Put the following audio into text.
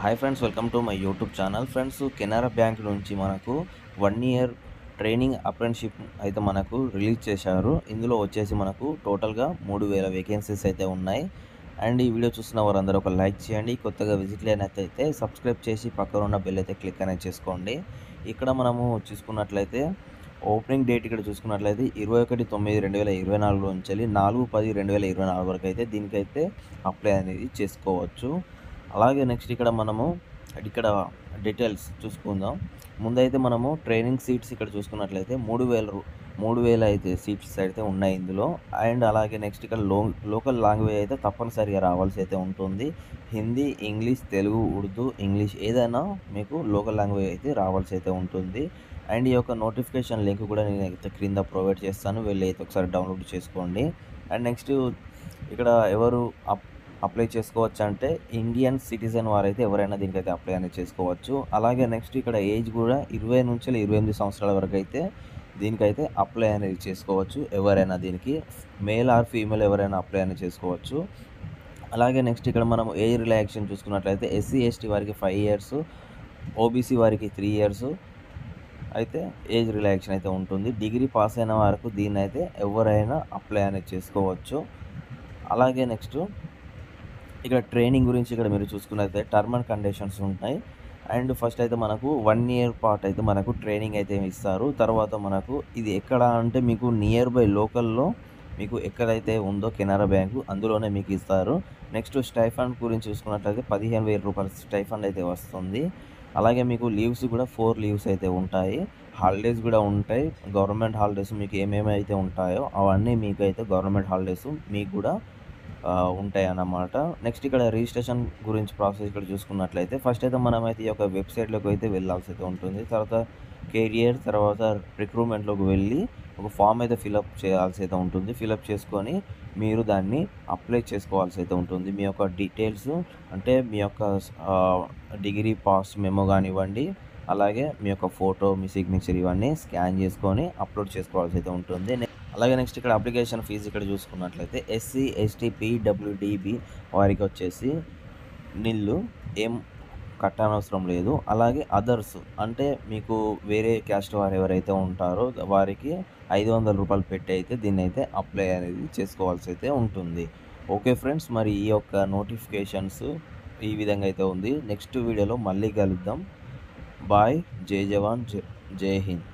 Hi friends, welcome to my YouTube channel. Friends, Canara bank నుంచి మనకు 1 year training apprenticeship అయితే మనకు రిలీజ్ చేశారు. ఇందులో వచ్చేసి మనకు టోటల్‌గా 3000 వేకెన్సీస్ అయితే ఉన్నాయి. అండ్ ఈ వీడియో చూస్తున్న వారందరూ ఒక లైక్ చేయండి. కొత్తగా విజిట్ లేనట్లయితే సబ్స్క్రైబ్ చేసి పక్కన ఉన్న బెల్ అయితే క్లిక్ అనేది చేసుకోండి. ఇక్కడ మనము చూసుకున్నట్లయితే ఓపెనింగ్ డేట్ ఇక్కడ చూసుకున్నట్లయితే 21/9/2024 నుంచి 4/10/2024 వరకు అయితే దీనికైతే అప్లై అనేది చేసుకోవచ్చు. అలాగే నెక్స్ట్ ఇక్కడ డీటెయిల్స్ చూసుకుందాం. ముందైతే మనము ట్రైనింగ్ సీట్స్ ఇక్కడ చూసుకున్నట్లయితే 3000 అయితే సీట్స్ అయితే ఉన్నాయి ఇందులో. అండ్ అలాగే నెక్స్ట్ ఇక్కడ లోకల్ లాంగ్వేజ్ అయితే తప్పనిసరిగా రావాల్సి అయితే ఉంటుంది. హిందీ, ఇంగ్లీష్, తెలుగు, ఉర్దూ, ఇంగ్లీష్ ఏదైనా మీకు లోకల్ లాంగ్వేజ్ అయితే రావాల్సి అయితే ఉంటుంది. అండ్ ఈ యొక్క నోటిఫికేషన్ లింక్ కూడా నేను అయితే క్రింద ప్రొవైడ్ చేస్తాను, వెళ్ళి అయితే ఒకసారి డౌన్లోడ్ చేసుకోండి. అండ్ నెక్స్ట్ ఇక్కడ ఎవరు అప్లై చేసుకోవచ్చు అంటే ఇండియన్ సిటిజన్ వారైతే ఎవరైనా దీనికైతే అప్లై అనేది చేసుకోవచ్చు. అలాగే నెక్స్ట్ ఇక్కడ ఏజ్ కూడా 20 నుంచి 28 సంవత్సరాల వరకు అయితే దీనికైతే అప్లై అనేది చేసుకోవచ్చు. ఎవరైనా దీనికి మేల్ ఆర్ ఫీమేల్ ఎవరైనా అప్లై అనేది చేసుకోవచ్చు. అలాగే నెక్స్ట్ ఇక్కడ మనం ఏజ్ రిలాక్సేషన్ చూసుకున్నట్లయితే ఎస్సీ ఎస్టీ వారికి 5 ఇయర్స్, ఓబీసీ వారికి 3 ఇయర్స్ అయితే ఏజ్ రిలాక్సేషన్ అయితే ఉంటుంది. డిగ్రీ పాస్ అయిన వరకు దీన్ని అయితే ఎవరైనా అప్లై అనేది చేసుకోవచ్చు. అలాగే నెక్స్ట్ ఇక్కడ ట్రైనింగ్ గురించి ఇక్కడ మీరు చూసుకున్నట్లయితే టర్మ్ అండ్ కండిషన్స్ ఉంటాయి. అండ్ ఫస్ట్ అయితే మనకు 1 ఇయర్ పాటు అయితే మనకు ట్రైనింగ్ అయితే ఇస్తారు. తర్వాత మనకు ఇది ఎక్కడ అంటే మీకు నియర్ బై లోకల్లో మీకు ఎక్కడైతే ఉందో కెనరా బ్యాంకు అందులోనే మీకు ఇస్తారు. నెక్స్ట్ స్టైఫండ్ గురించి చూసుకున్నట్లయితే 15,000 రూపాయల స్టైఫండ్ అయితే వస్తుంది. అలాగే మీకు లీవ్స్ కూడా 4 లీవ్స్ అయితే ఉంటాయి. హాలిడేస్ కూడా ఉంటాయి. గవర్నమెంట్ హాలిడేస్ మీకు ఏమేమి అయితే ఉంటాయో అవన్నీ మీకు అయితే గవర్నమెంట్ హాలిడేస్ మీకు కూడా ఉంటాయి అన్నమాట. నెక్స్ట్ ఇక్కడ రిజిస్ట్రేషన్ గురించి ప్రాసెస్ ఇక్కడ చూసుకున్నట్లయితే ఫస్ట్ అయితే మనమైతే ఈ యొక్క వెబ్సైట్లోకి అయితే వెళ్ళాల్సి అయితే ఉంటుంది. తర్వాత కెరియర్, తర్వాత రిక్రూట్మెంట్లోకి వెళ్ళి ఒక ఫామ్ అయితే ఫిలప్ చేయాల్సి అయితే ఉంటుంది. ఫిలప్ చేసుకొని మీరు దాన్ని అప్లై చేసుకోవాల్సి అయితే ఉంటుంది. మీ యొక్క డీటెయిల్స్ అంటే మీ యొక్క డిగ్రీ పాస్ మెమో కానివ్వండి, అలాగే మీ యొక్క ఫోటో, మీ సిగ్నేచర్ ఇవన్నీ స్కాన్ చేసుకొని అప్లోడ్ చేసుకోవాల్సి అయితే ఉంటుంది. అలాగే నెక్స్ట్ ఇక్కడ అప్లికేషన్ ఫీజు ఇక్కడ చూసుకున్నట్లయితే ఎస్సీ, ఎస్టీ, పీడబ్ల్యూడీబీ వారికి వచ్చేసి నిల్లు, ఏం కట్టనవసరం లేదు. అలాగే అదర్స్ అంటే మీకు వేరే క్యాస్ట్ వారు ఎవరైతే ఉంటారో వారికి 500 రూపాయలు పెట్టి అయితే దీన్ని అయితే అప్లై అనేది చేసుకోవాల్సి అయితే ఉంటుంది. ఓకే ఫ్రెండ్స్, మరి ఈ యొక్క నోటిఫికేషన్స్ ఈ విధంగా అయితే ఉంది. నెక్స్ట్ వీడియోలో మళ్ళీ కలుద్దాం. బాయ్. జై జవాన్, జై హింద్.